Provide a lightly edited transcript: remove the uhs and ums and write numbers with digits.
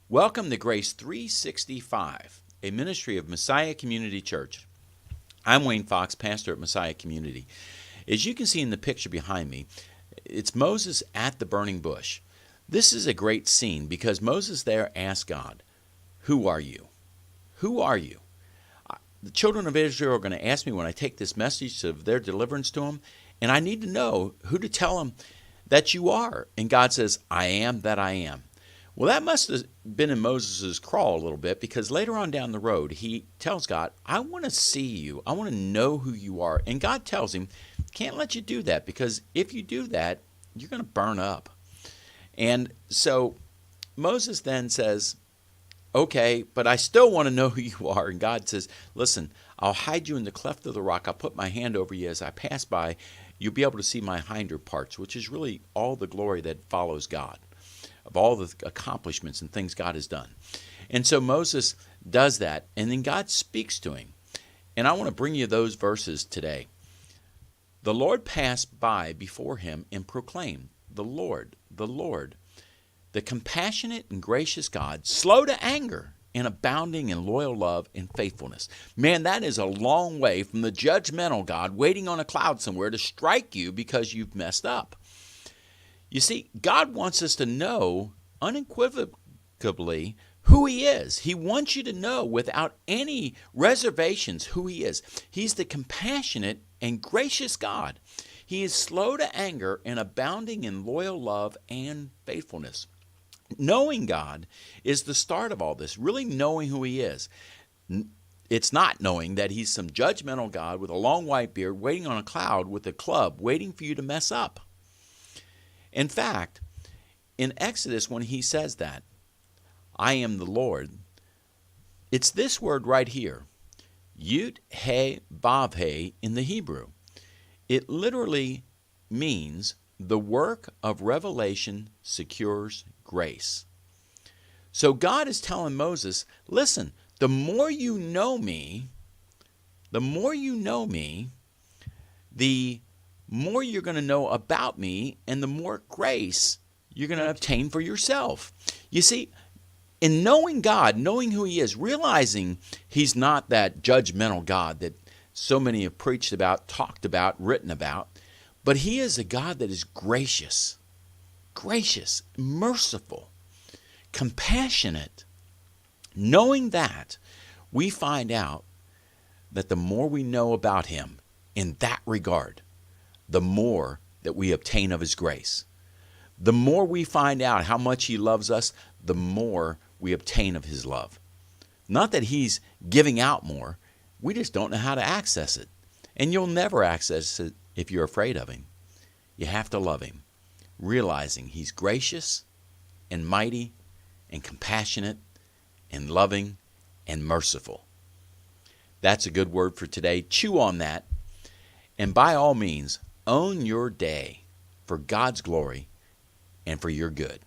Welcome to Grace 365, a ministry of Messiah Community Church. I'm Wayne Fox, pastor at Messiah Community. As you can see in the picture behind me, it's Moses at the burning bush. This is a great scene because Moses there asked God, "Who are you? Who are you?" The children of Israel are going to ask me when I take this message of their deliverance to them, and I need to know who to tell them that you are. And God says, "I am that I am." Well, that must have been in Moses' crawl a little bit, because later on down the road, he tells God, "I want to see you. I want to know who you are." And God tells him, "Can't let you do that, because if you do that, you're going to burn up." And so Moses then says, "Okay, but I still want to know who you are." And God says, "Listen, I'll hide you in the cleft of the rock. I'll put my hand over you as I pass by. You'll be able to see my hinder parts," which is really all the glory that follows God, of all the accomplishments and things God has done. And so Moses does that, and then God speaks to him. And I want to bring you those verses today. "The Lord passed by before him and proclaimed, the Lord, the compassionate and gracious God, slow to anger and abounding in loyal love and faithfulness." Man, that is a long way from the judgmental God waiting on a cloud somewhere to strike you because you've messed up. You see, God wants us to know unequivocally who He is. He wants you to know without any reservations who He is. He's the compassionate and gracious God. He is slow to anger and abounding in loyal love and faithfulness. Knowing God is the start of all this, really knowing who He is. It's not knowing that He's some judgmental God with a long white beard waiting on a cloud with a club waiting for you to mess up. In fact, in Exodus, when He says that, "I am the Lord," it's this word right here, Yud He Vav He in the Hebrew. It literally means the work of revelation secures grace. So God is telling Moses, listen, the more you know me, the more you're going to know about me, and the more grace you're going to obtain for yourself. You see, in knowing God, knowing who He is, realizing He's not that judgmental God that so many have preached about, talked about, written about, but He is a God that is gracious, merciful, compassionate. Knowing that, we find out that the more we know about Him in that regard, the more that we obtain of His grace. The more we find out how much He loves us, the more we obtain of His love. Not that He's giving out more, we just don't know how to access it. And you'll never access it if you're afraid of Him. You have to love Him, realizing He's gracious and mighty and compassionate and loving and merciful. That's a good word for today. Chew on that. And by all means, own your day for God's glory and for your good.